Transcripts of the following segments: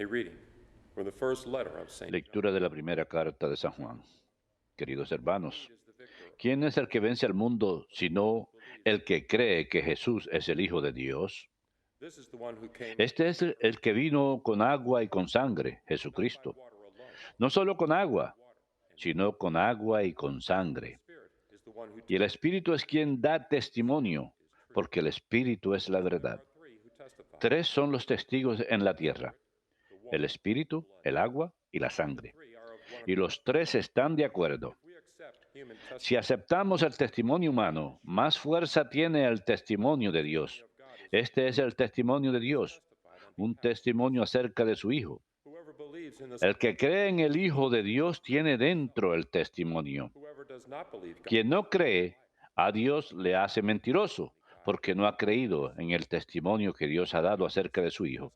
A reading from the first letter of St. John. Lectura de la primera carta de San Juan. Queridos hermanos, Great is the victor. ¿quién es el que vence al mundo sino el que cree que Jesús es el Hijo de Dios? This is the one who came Este es el que vino con agua y con sangre, not by Jesucristo. water alone, No solo con agua, water and sino con agua y con sangre. Spirit is the one who Y el Espíritu es quien da testimonio, porque el Espíritu es la there verdad. are three who testify. Tres son los testigos en la tierra: The el water, Espíritu, el agua y la sangre. three are of one Y accord. los tres están de acuerdo. We accept human Si testimony aceptamos el testimonio humano, más fuerza tiene el testimonio de Dios. of God is Este es el testimonio de Dios, testified on un behalf. testimonio acerca de su Hijo. Whoever believes in this, El que cree en el Hijo de Dios tiene dentro el testimonio. whoever does not believe God, Quien no cree, a Dios le hace mentiroso, porque no ha creído en el testimonio que Dios ha dado acerca de su Hijo.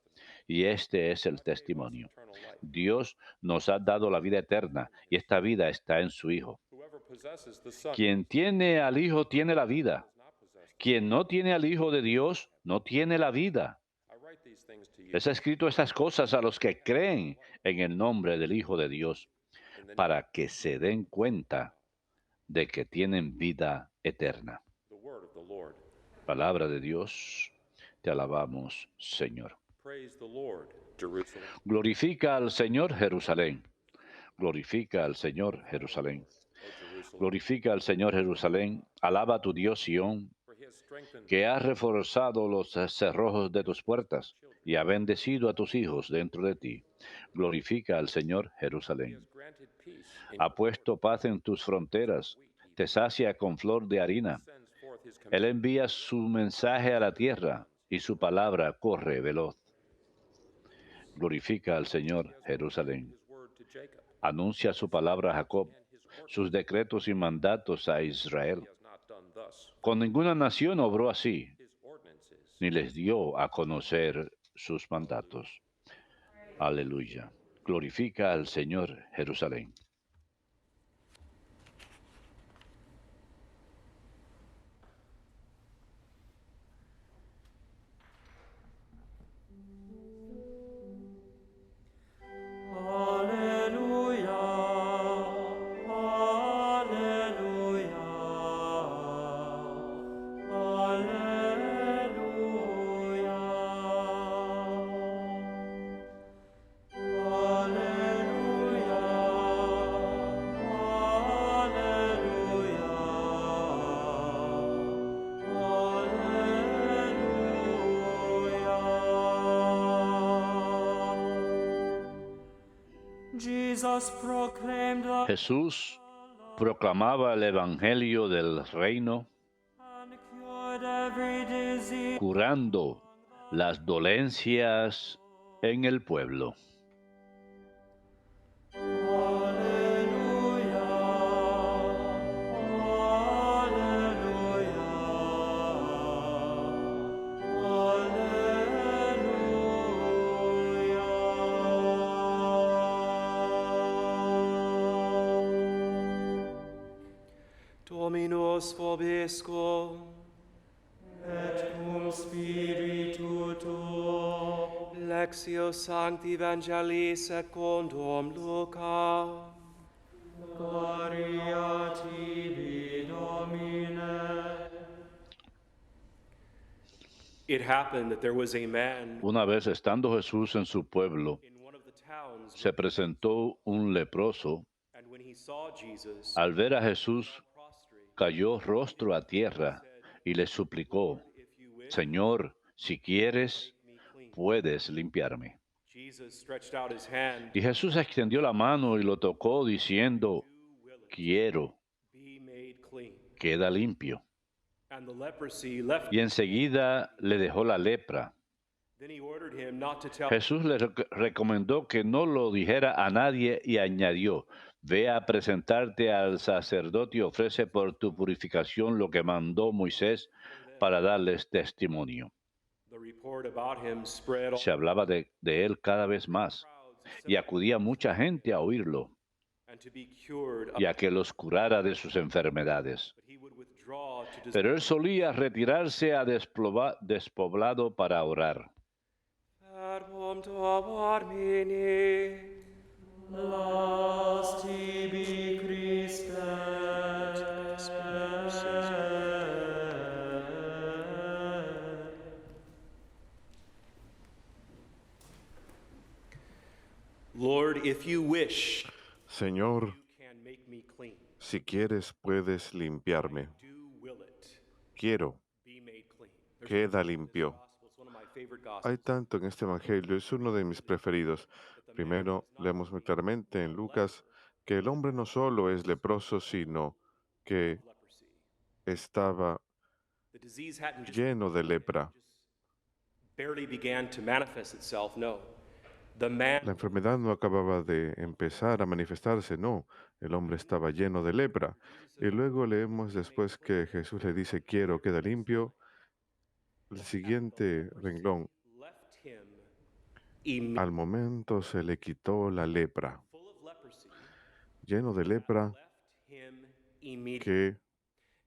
Y este es el testimonio. eternal life. Dios nos ha dado la vida eterna, y esta vida está en su Hijo. Whoever possesses the Son Quien tiene al Hijo tiene la vida. does not possess. Quien no tiene al Hijo de Dios no tiene la vida. I write these things to you Les ha escrito estas cosas a los que creen en el nombre del Hijo de Dios, in the name para que se den cuenta de que tienen vida eterna. of the word of the Lord. Palabra de Dios, te alabamos, Señor. Praise the Lord, Jerusalem. Glorifica al Señor, Jerusalén. Glorifica al Señor, Jerusalén. O Jerusalem, Glorifica al Señor, Jerusalén. Alaba a tu Dios, Sión, for he has strengthened que has reforzado los cerrojos de tus puertas y ha bendecido a tus hijos dentro de ti. Glorifica al Señor, he Jerusalén. has granted peace in Ha puesto paz en tus fronteras, te sacia con flor de harina. sends forth his Él command. envía su mensaje a la tierra y su palabra corre veloz. Glorifica al Señor, Jerusalén. His word to Jacob Anuncia su palabra a Jacob, and his ordinance. sus decretos y mandatos a Israel. He has not done thus. Con ninguna nación obró así, His ordinances ni les dio a conocer sus mandatos. Aleluya. Glorifica al Señor, Jerusalén. Alleluia, alleluia, alleluia. Alleluia, alleluia. Jesus proclaimed the Jesús proclamaba el Evangelio del reino, and cured every disease. curando las dolencias en el pueblo. Alleluia, alleluia. Dominus vobiscum, et cum spiritu tuo. Lectio Sancti Evangelii secundum Luca. Gloria tibi, Domine. It happened that there was a man Una vez estando Jesús en su pueblo, in one of the towns, se presentó un leproso. and when he saw Jesus, Al ver a Jesús, prostrate, cayó rostro a tierra y le suplicó: if you wish, Señor, si quieres, me clean. puedes limpiarme. Jesus stretched out his hand, Y Jesús extendió la mano y lo tocó, diciendo: Quiero, be made clean. queda limpio. And the leprosy left. Y enseguida le dejó la lepra. Then he ordered him not to tell Jesús le recomendó que no lo dijera a nadie y añadió: Ve a presentarte al sacerdote y ofrece por tu purificación lo que mandó Moisés para darles testimonio. the report about him spread all Se hablaba de él cada vez más crowds y acudía mucha gente a oírlo and to be cured. y a que los curara de sus enfermedades. But he would withdraw to Pero él solía retirarse a despoblado para orar. Verbum Domini. Las tibi Christe. Lord, if you wish, Señor, you can make me clean. si quieres puedes limpiarme. Do will it Quiero, be made clean. There's queda this limpio. gospel. It's one of my favorite Hay gospels. tanto en este evangelio, es uno de mis preferidos. Primero, leemos muy claramente en Lucas que el hombre no solo es leproso, sino que Leprosy. estaba The disease hadn't just lleno de lepra. barely began to manifest itself. No. The La man enfermedad no acababa de empezar a manifestarse, no. El hombre estaba lleno de lepra. Y luego leemos después que Jesús le dice, quiero, queda limpio. El siguiente renglón, left him al momento se le quitó la lepra. full of leprosy. Lleno de lepra Left him immediately. que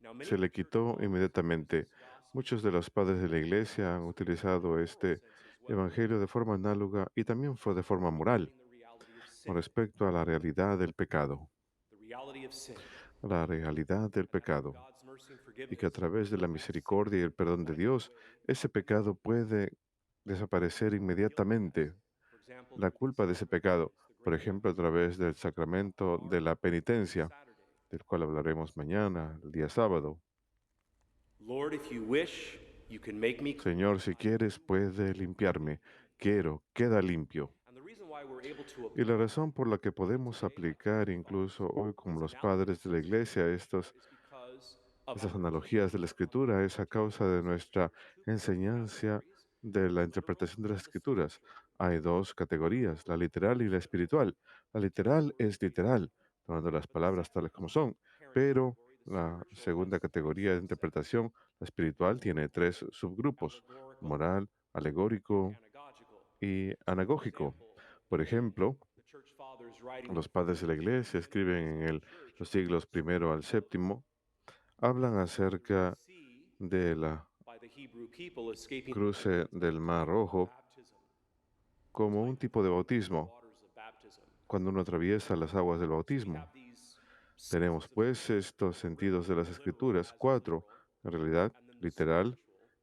Now, many se le quitó inmediatamente. Muchos de los padres de la iglesia han utilizado este evangelio de forma análoga y también fue de forma moral the reality of sin. con respecto a la realidad del pecado. The reality of sin. La realidad del pecado. God's mercy and Y que a forgiveness. través de la misericordia y el perdón de Dios, ese pecado puede desaparecer inmediatamente. For example, La culpa de ese pecado, por ejemplo, a través del sacramento de la penitencia, Saturday. del cual hablaremos mañana, el día sábado. Lord, if you wish, you can make me clean. Señor, si quieres, puede limpiarme. Quiero, queda limpio. And the reason why we're able to Y la razón por la que podemos aplicar incluso hoy como los padres de la iglesia is because of estas our analogías de la escritura es a causa de nuestra enseñanza de la interpretación de las escrituras. Hay dos categorías, la literal y la espiritual. La literal es literal, tomando las palabras tales como son, pero la segunda categoría de interpretación, la espiritual, tiene tres subgrupos, moral, alegórico anagogical. y anagógico. Por ejemplo, The church fathers writing los padres de la iglesia escriben en los siglos primero al séptimo, hablan acerca sea de la by the Hebrew people escaping cruce del Mar Rojo baptism, como un tipo de bautismo waters of baptism. cuando uno atraviesa las aguas del bautismo. Have these Tenemos pues estos sentidos de las escrituras, cuatro, en realidad, literal,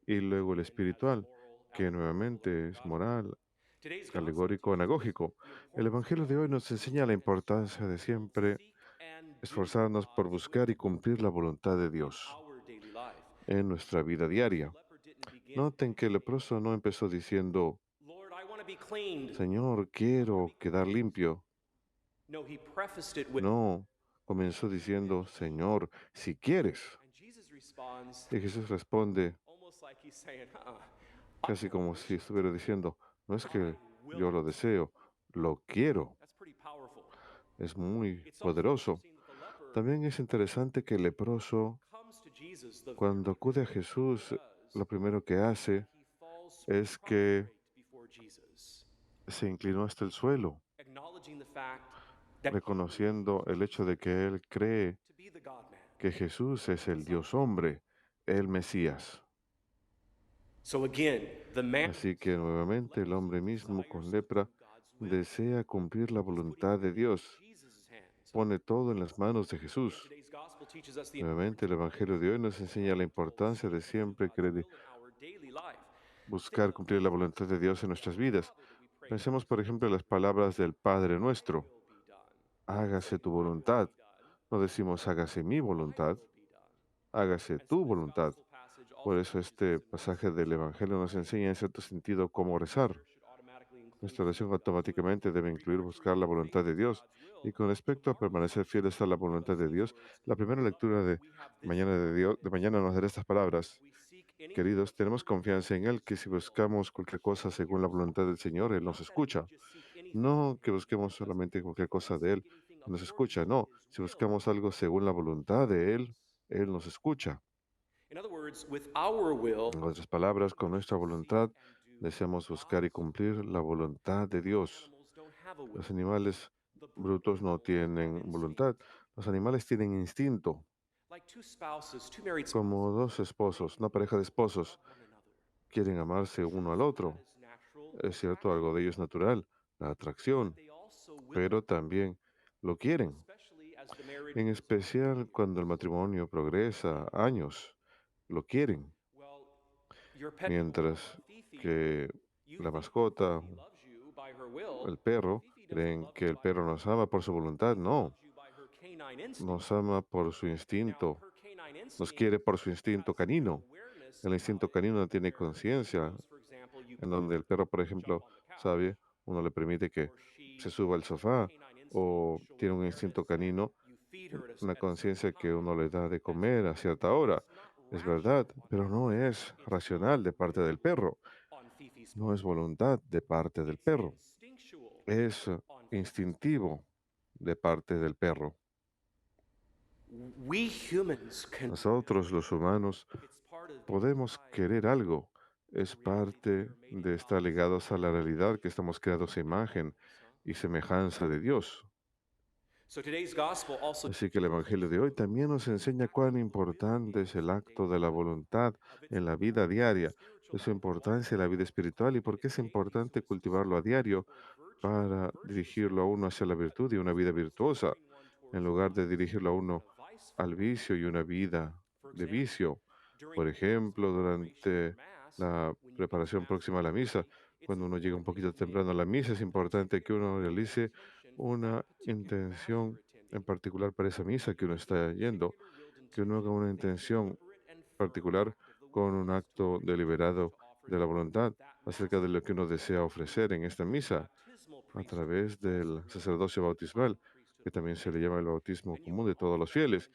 y luego el espiritual, que nuevamente es moral, today's alegórico, anagógico. El Evangelio de hoy nos enseña la importancia de siempre esforzarnos por buscar y cumplir la voluntad de Dios our daily life. en nuestra vida diaria. Leper didn't begin. Noten que el leproso no empezó diciendo, Lord, I want to be cleaned. Señor, quiero quedar limpio. No, he prefaced it with, No, comenzó diciendo, Señor, si quieres. and Jesus responds Y Jesús responde, almost like he's saying, casi como si estuviera diciendo, no es que yo lo deseo, lo quiero. That's pretty powerful. Es muy It's also poderoso. interesting that the leper También es interesante que el leproso, comes to Jesus, the cuando acude a Jesús, lo primero que hace he falls es que prostrate before Jesus, se inclinó hasta el suelo, acknowledging the fact that reconociendo el hecho de que él cree to be the God-man. que Jesús es el Dios hombre, el Mesías. So again, the man Así que nuevamente el hombre mismo con lepra desea cumplir la voluntad de Dios. Jesus' hands. Pone todo en las manos de Jesús. Today's gospel teaches us the Nuevamente el Evangelio de hoy nos enseña la importancia de siempre querer will in our daily life. buscar cumplir la voluntad de Dios en nuestras vidas. Pensemos, por ejemplo, en las palabras del Padre nuestro. Will be done. Hágase tu voluntad. No decimos hágase mi voluntad, hágase tu voluntad. Gospel passage also Por eso este pasaje del Evangelio nos enseña en cierto sentido cómo rezar. should automatically include Nuestra oración automáticamente debe incluir buscar la voluntad de Dios. Y con respecto a permanecer fieles a la voluntad de Dios, la primera lectura de mañana nos dará estas palabras. we seek any Queridos, tenemos confianza en Él que si buscamos cualquier cosa según la voluntad del Señor, Él nos escucha. just seek anything. No que busquemos solamente cualquier cosa de Él, nos escucha. No, si buscamos algo según la voluntad de Él, Él nos escucha. In other words, with our will, En otras palabras, con nuestra voluntad, deseamos buscar y cumplir la voluntad de Dios. animals don't have a will. Los animales brutos no tienen voluntad. Los animales tienen instinto, Like two spouses, two married spouses, como dos esposos, una pareja de esposos, one another. quieren amarse uno al otro. That is natural. Es cierto, algo de ello es natural, la atracción, pero también lo quieren, en especial cuando el matrimonio progresa años, lo quieren, mientras que la mascota, el perro, creen que el perro nos ama por su voluntad. No, nos ama por su instinto, nos quiere por su instinto canino. El instinto canino no tiene conciencia, en donde el perro, por ejemplo, sabe, uno le permite que se suba al sofá o tiene un instinto canino, una conciencia que uno le da de comer a cierta hora. Es verdad, pero no es racional de parte del perro, no es voluntad de parte del perro, es instintivo de parte del perro. Nosotros, los humanos, podemos querer algo. Es parte de estar ligados a la realidad que estamos creados a imagen y semejanza de Dios. Así que el Evangelio de hoy también nos enseña cuán importante es el acto de la voluntad en la vida diaria, de su importancia en la vida espiritual y por qué es importante cultivarlo a diario para dirigirlo a uno hacia la virtud y una vida virtuosa, en lugar de dirigirlo a uno al vicio y una vida de vicio. Por ejemplo, durante la preparación próxima a la misa, cuando uno llega un poquito temprano a la misa, es importante que uno realice una intención en particular para esa misa que uno está yendo, que uno haga una intención particular con un acto deliberado de la voluntad acerca de lo que uno desea ofrecer en esta misa a través del sacerdocio bautismal, que también se le llama el bautismo común de todos los fieles.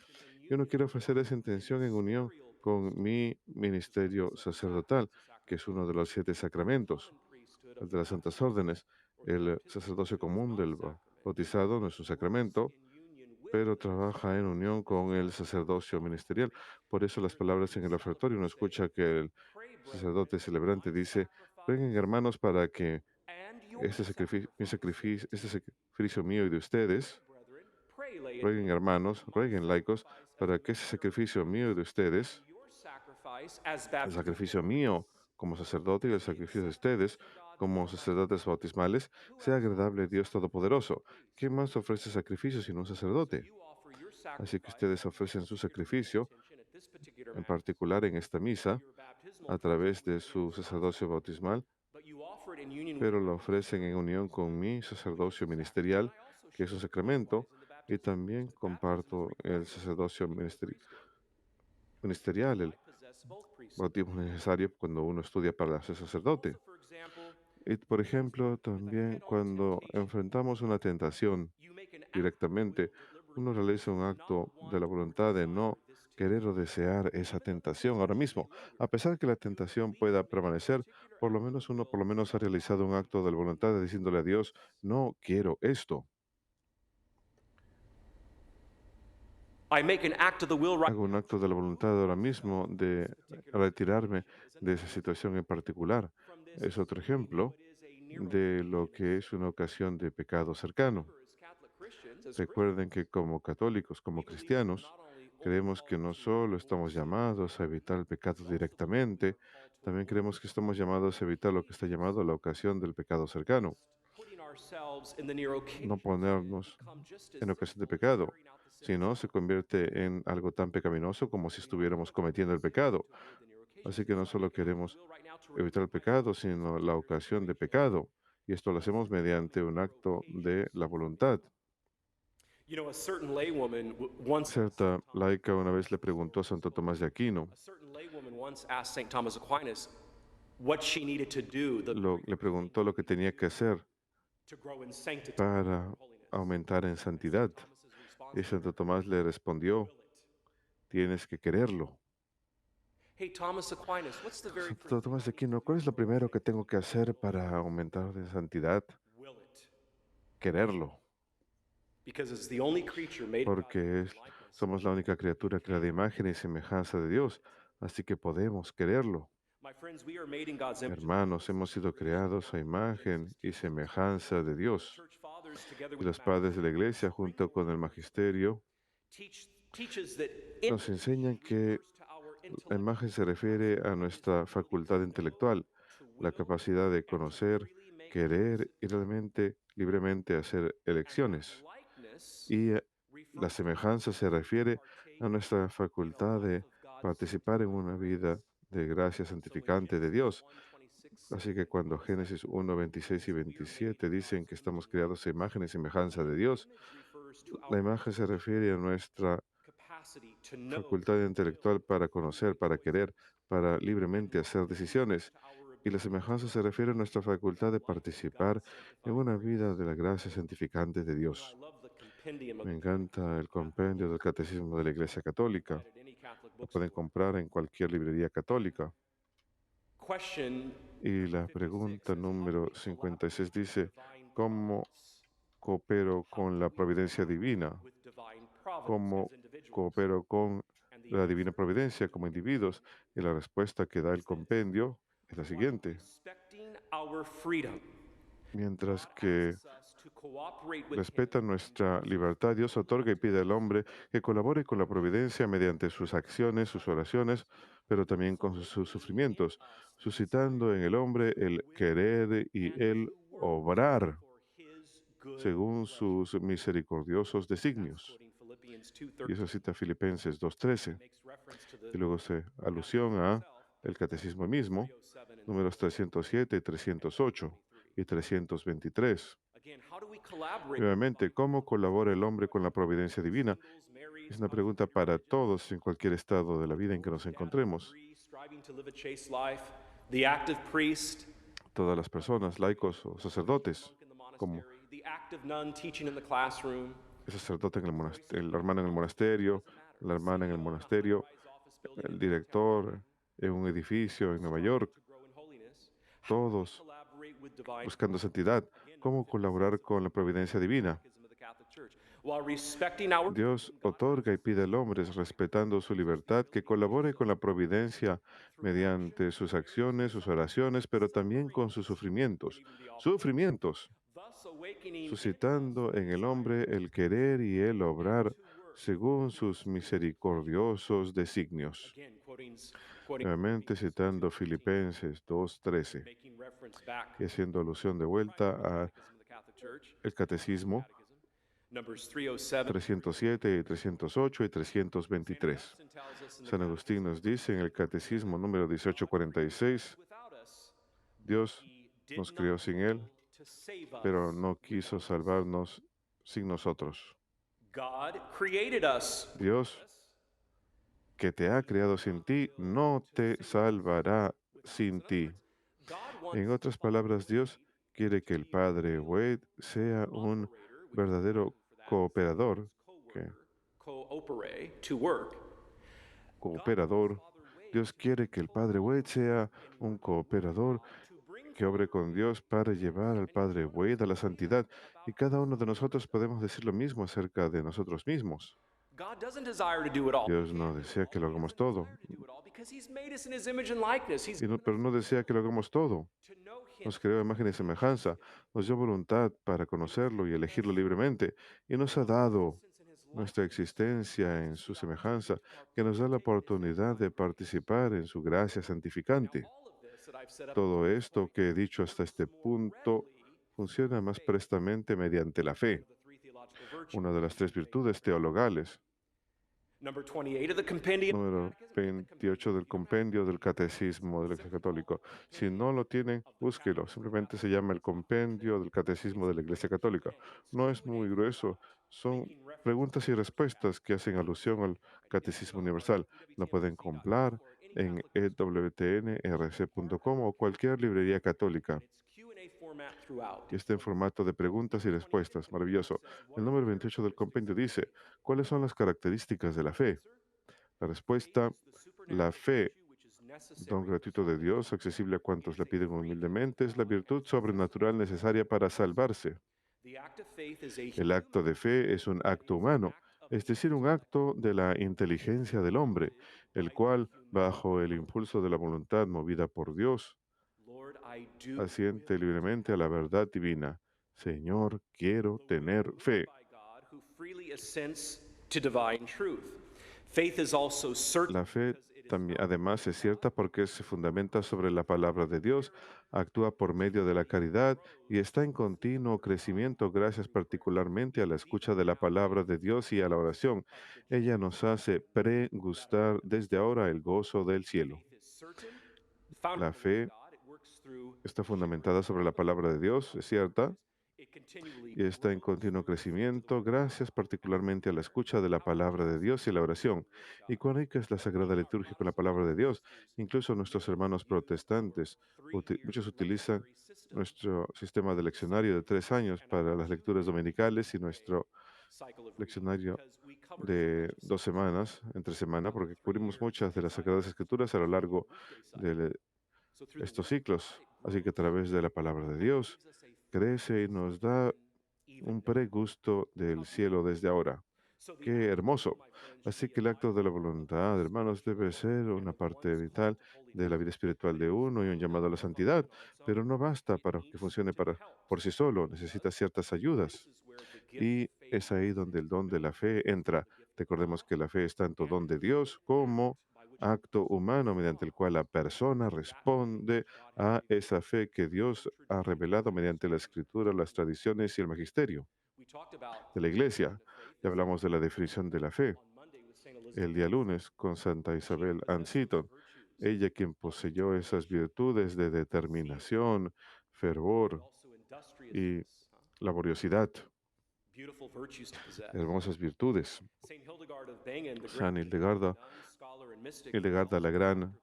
Yo no quiero ofrecer esa intención en unión con mi ministerio sacerdotal, que es uno de los 7 sacramentos, el de las santas órdenes. El sacerdocio común del bautizado no es un sacramento, pero trabaja en unión con el sacerdocio ministerial. Por eso las palabras en el ofertorio, uno escucha que el sacerdote celebrante dice: vengan hermanos para que este sacrificio mío y de ustedes, rueguen hermanos, rueguen laicos, para que ese sacrificio mío y de ustedes, el sacrificio mío como sacerdote y el sacrificio de ustedes como sacerdotes bautismales, sea agradable a Dios Todopoderoso. ¿Quién más ofrece sacrificio sino un sacerdote? Así que ustedes ofrecen su sacrificio, en particular en esta misa, a través de su sacerdocio bautismal, pero lo ofrecen en unión con mi sacerdocio ministerial, que es un sacramento, y también comparto el sacerdocio ministerial, el bautismo necesario cuando uno estudia para ser sacerdote. Y, por ejemplo, también cuando enfrentamos una tentación directamente, uno realiza un acto de la voluntad de no querer o desear esa tentación ahora mismo. A pesar que la tentación pueda permanecer, por lo menos uno por lo menos ha realizado un acto de la voluntad de diciéndole a Dios: no quiero esto. Hago un acto de la voluntad ahora mismo de retirarme de esa situación en particular. Es otro ejemplo de lo que es una ocasión de pecado cercano. Recuerden que como católicos, como cristianos, creemos que no solo estamos llamados a evitar el pecado directamente, también creemos que estamos llamados a evitar lo que está llamado la ocasión del pecado cercano. No ponernos en ocasión de pecado, sino se convierte en algo tan pecaminoso como si estuviéramos cometiendo el pecado. Así que no solo queremos evitar el pecado, sino la ocasión de pecado. Y esto lo hacemos mediante un acto de la voluntad. Cierta laica una vez le preguntó a Santo Tomás de Aquino, le preguntó lo que tenía que hacer para aumentar en santidad. Y Santo Tomás le respondió: tienes que quererlo. Santo Tomás de Aquino, ¿cuál es lo primero que tengo que hacer para aumentar en santidad? Quererlo, porque somos la única criatura creada a imagen y semejanza de Dios, así que podemos quererlo. Hermanos, hemos sido creados a imagen y semejanza de Dios. Y los padres de la Iglesia, junto con el magisterio, nos enseñan que la imagen se refiere a nuestra facultad intelectual. la capacidad de conocer, querer y realmente libremente hacer elecciones. Y la semejanza se refiere a nuestra facultad de participar en una vida de gracia santificante de Dios. Así que cuando Génesis 1, 26 y 27 dicen que estamos creados a imagen y semejanza de Dios, la imagen se refiere a nuestra facultad intelectual para conocer, para querer, para libremente hacer decisiones. Y la semejanza se refiere a nuestra facultad de participar en una vida de la gracia santificante de Dios. Me encanta el compendio del Catecismo de la Iglesia Católica. Lo pueden comprar en cualquier librería católica. Y la pregunta número 56 dice, ¿cómo coopero con la providencia divina? ¿Cómo coopero con la divina providencia como individuos? Y la respuesta que da el compendio es la siguiente. Mientras que respeta nuestra libertad, Dios otorga y pide al hombre que colabore con la providencia mediante sus acciones, sus oraciones, pero también con sus sufrimientos, suscitando en el hombre el querer y el obrar según sus misericordiosos designios. Y eso cita Filipenses 2:13. Y luego se alusión a el catecismo mismo, números 307, 308 y 323. Nuevamente, ¿cómo colabora el hombre con la providencia divina? Es una pregunta para todos en cualquier estado de la vida en que nos encontremos. Todas las personas, laicos o sacerdotes, como el sacerdote en el hermano en el monasterio, la hermana en el monasterio, el director en un edificio en Nueva York, todos buscando santidad. ¿Cómo colaborar con la providencia divina? Dios otorga y pide al hombre, respetando su libertad, que colabore con la providencia mediante sus acciones, sus oraciones, pero también con sus sufrimientos. Sufrimientos, suscitando en el hombre el querer y el obrar según sus misericordiosos designios. Nuevamente citando Filipenses 2:13 y haciendo alusión de vuelta al catecismo 307, 308 y 323. San Agustín nos dice en el catecismo número 1846, Dios nos creó sin Él, pero no quiso salvarnos sin nosotros. Dios, que te ha creado sin ti, no te salvará sin ti. En otras palabras, Dios quiere que el Padre Wade sea un verdadero cooperador, Dios quiere que el Padre Wade sea un cooperador que obre con Dios para llevar al Padre Wade a la santidad. Y cada uno de nosotros podemos decir lo mismo acerca de nosotros mismos. Dios no desea que lo hagamos todo, pero no desea que lo hagamos todo. Nos creó a imagen y semejanza, nos dio voluntad para conocerlo y elegirlo libremente, y nos ha dado nuestra existencia en su semejanza, que nos da la oportunidad de participar en su gracia santificante. Todo esto que he dicho hasta este punto funciona más prestamente mediante la fe, una de las tres virtudes teologales. Número 28 del compendio del Catecismo de la Iglesia Católica. Si no lo tienen, búsquelo. Simplemente se llama el compendio del Catecismo de la Iglesia Católica. No es muy grueso. Son preguntas y respuestas que hacen alusión al Catecismo Universal. Lo pueden comprar en ewtnrc.com o cualquier librería católica. Y está en formato de preguntas y respuestas. Maravilloso. El número 28 del compendio dice, ¿cuáles son las características de la fe? La respuesta, la fe, don gratuito de Dios, accesible a cuantos la piden humildemente, es la virtud sobrenatural necesaria para salvarse. El acto de fe es un acto humano, es decir, un acto de la inteligencia del hombre, el cual, bajo el impulso de la voluntad movida por Dios, asiente libremente a la verdad divina. Señor, quiero tener fe. La fe también, además, es cierta porque se fundamenta sobre la palabra de Dios, actúa por medio de la caridad y está en continuo crecimiento gracias particularmente a la escucha de la palabra de Dios y a la oración. Ella nos hace pregustar desde ahora el gozo del cielo. La fe está fundamentada sobre la palabra de Dios, es cierta, y está en continuo crecimiento gracias particularmente a la escucha de la palabra de Dios y la oración. ¿Y cuán rica es la Sagrada Liturgia con la palabra de Dios? Incluso nuestros hermanos protestantes, muchos utilizan nuestro sistema de leccionario de 3 años para las lecturas dominicales y nuestro leccionario de 2 semanas, entre semana, porque cubrimos muchas de las Sagradas Escrituras a lo largo de estos ciclos. Así que a través de la palabra de Dios crece y nos da un pregusto del cielo desde ahora. Qué hermoso. Así que el acto de la voluntad, hermanos, debe ser una parte vital de la vida espiritual de uno y un llamado a la santidad, pero no basta para que funcione por sí solo, necesita ciertas ayudas. Y es ahí donde el don de la fe entra. Recordemos que la fe es tanto don de Dios como acto humano mediante el cual la persona responde a esa fe que Dios ha revelado mediante la escritura, las tradiciones y el magisterio de la iglesia. Ya hablamos de la definición de la fe el día lunes con Santa Isabel Ann Seton, ella quien poseyó esas virtudes de determinación, fervor y laboriosidad, hermosas virtudes. San Hildegarda, la gran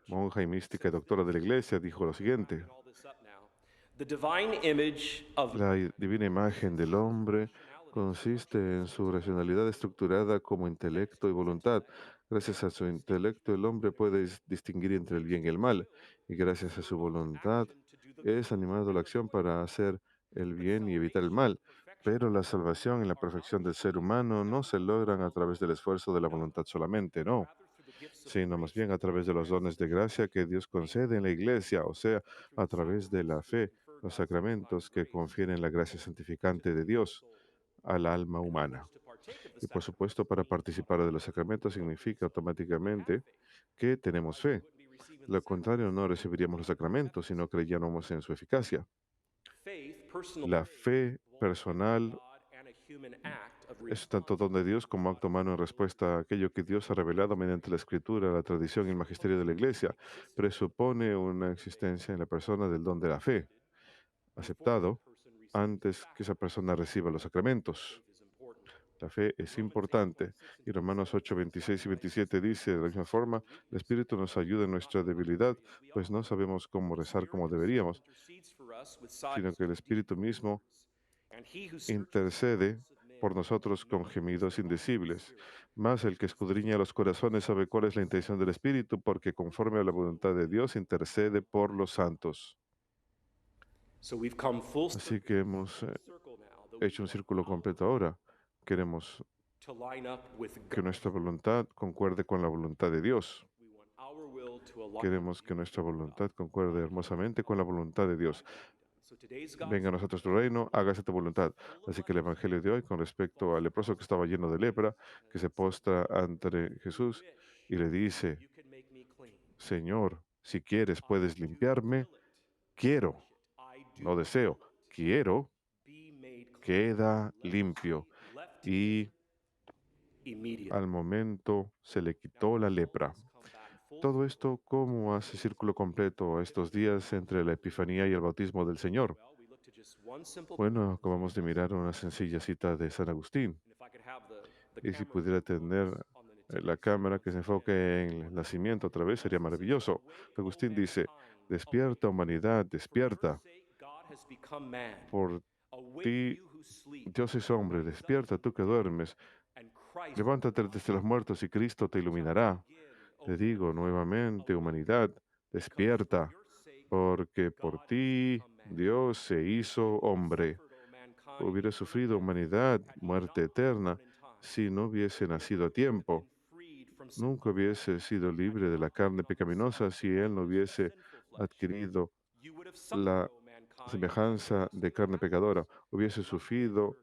monja y mística y doctora de la iglesia, dijo lo siguiente: la divina imagen del hombre consiste en su racionalidad estructurada como intelecto y voluntad. Gracias a su intelecto, el hombre puede distinguir entre el bien y el mal, y gracias a su voluntad es animado a la acción para hacer el bien y evitar el mal. Pero la salvación y la perfección del ser humano no se logran a través del esfuerzo de la voluntad solamente, no, sino más bien a través de los dones de gracia que Dios concede en la iglesia, o sea, a través de la fe, los sacramentos que confieren la gracia santificante de Dios al alma humana. Y por supuesto, para participar de los sacramentos significa automáticamente que tenemos fe. Lo contrario, no recibiríamos los sacramentos si no creyéramos en su eficacia. La fe personal es tanto don de Dios como acto humano en respuesta a aquello que Dios ha revelado mediante la escritura, la tradición y el magisterio de la iglesia. Presupone una existencia en la persona del don de la fe, aceptado antes que esa persona reciba los sacramentos. La fe es importante. Y Romanos 8, 26 y 27 dice de la misma forma: el Espíritu nos ayuda en nuestra debilidad, pues no sabemos cómo rezar como deberíamos, sino que el Espíritu mismo intercede por nosotros con gemidos indecibles. Mas el que escudriña los corazones sabe cuál es la intención del Espíritu, porque conforme a la voluntad de Dios intercede por los santos. Así que hemos hecho un círculo completo ahora. Queremos que nuestra voluntad concuerde con la voluntad de Dios. Queremos que nuestra voluntad concuerde hermosamente con la voluntad de Dios. Venga a nosotros tu reino, hágase tu voluntad. Así que el Evangelio de hoy, con respecto al leproso que estaba lleno de lepra, que se postra ante Jesús y le dice: Señor, si quieres puedes limpiarme. Quiero, no deseo, quiero, queda limpio. Y al momento se le quitó la lepra. Todo esto, ¿cómo hace círculo completo estos días entre la Epifanía y el bautismo del Señor? Bueno, acabamos de mirar una sencilla cita de San Agustín. Y si pudiera tener la cámara que se enfoque en el nacimiento otra vez, sería maravilloso. Agustín dice: despierta, humanidad, despierta. Por ti, Dios es hombre, despierta tú que duermes. Levántate desde los muertos y Cristo te iluminará. Te digo nuevamente, humanidad, despierta, porque por ti Dios se hizo hombre. Hubiera sufrido humanidad muerte eterna si no hubiese nacido a tiempo. Nunca hubiese sido libre de la carne pecaminosa si él no hubiese adquirido la semejanza de carne pecadora. Hubiese sufrido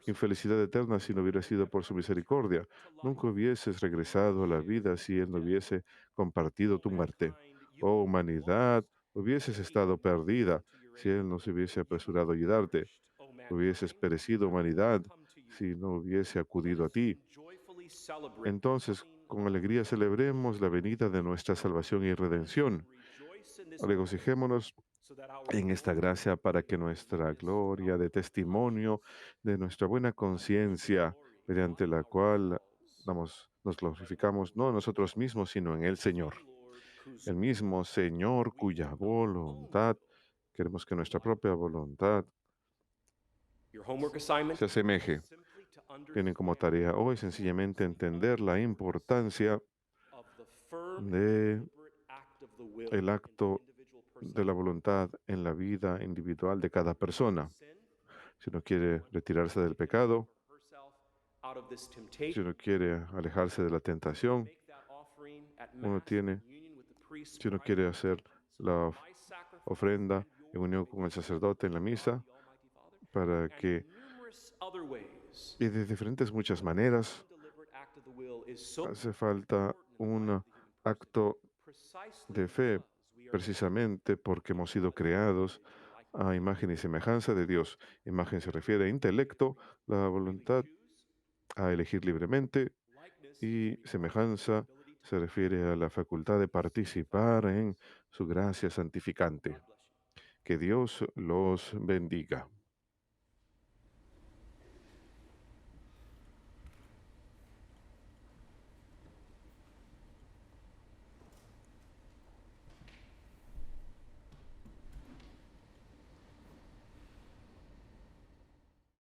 infelicidad eterna si no hubiera sido por su misericordia. Nunca hubieses regresado a la vida si Él no hubiese compartido tu muerte. Oh humanidad, hubieses estado perdida si Él no se hubiese apresurado a ayudarte. Hubieses perecido, humanidad, si no hubiese acudido a ti. Entonces, con alegría celebremos la venida de nuestra salvación y redención. Regocijémonos en esta gracia para que nuestra gloria de testimonio de nuestra buena conciencia, mediante la cual nos glorificamos no en nosotros mismos, sino en el Señor. El mismo Señor cuya voluntad, queremos que nuestra propia voluntad se asemeje. Tienen como tarea hoy sencillamente entender la importancia de el acto de la voluntad en la vida individual de cada persona. Si uno quiere retirarse del pecado, si uno quiere alejarse de la tentación, si uno quiere hacer la ofrenda en unión con el sacerdote en la misa, para que, y de diferentes muchas maneras, hace falta un acto de fe, precisamente porque hemos sido creados a imagen y semejanza de Dios. Imagen se refiere a intelecto, la voluntad a elegir libremente, y semejanza se refiere a la facultad de participar en su gracia santificante. Que Dios los bendiga.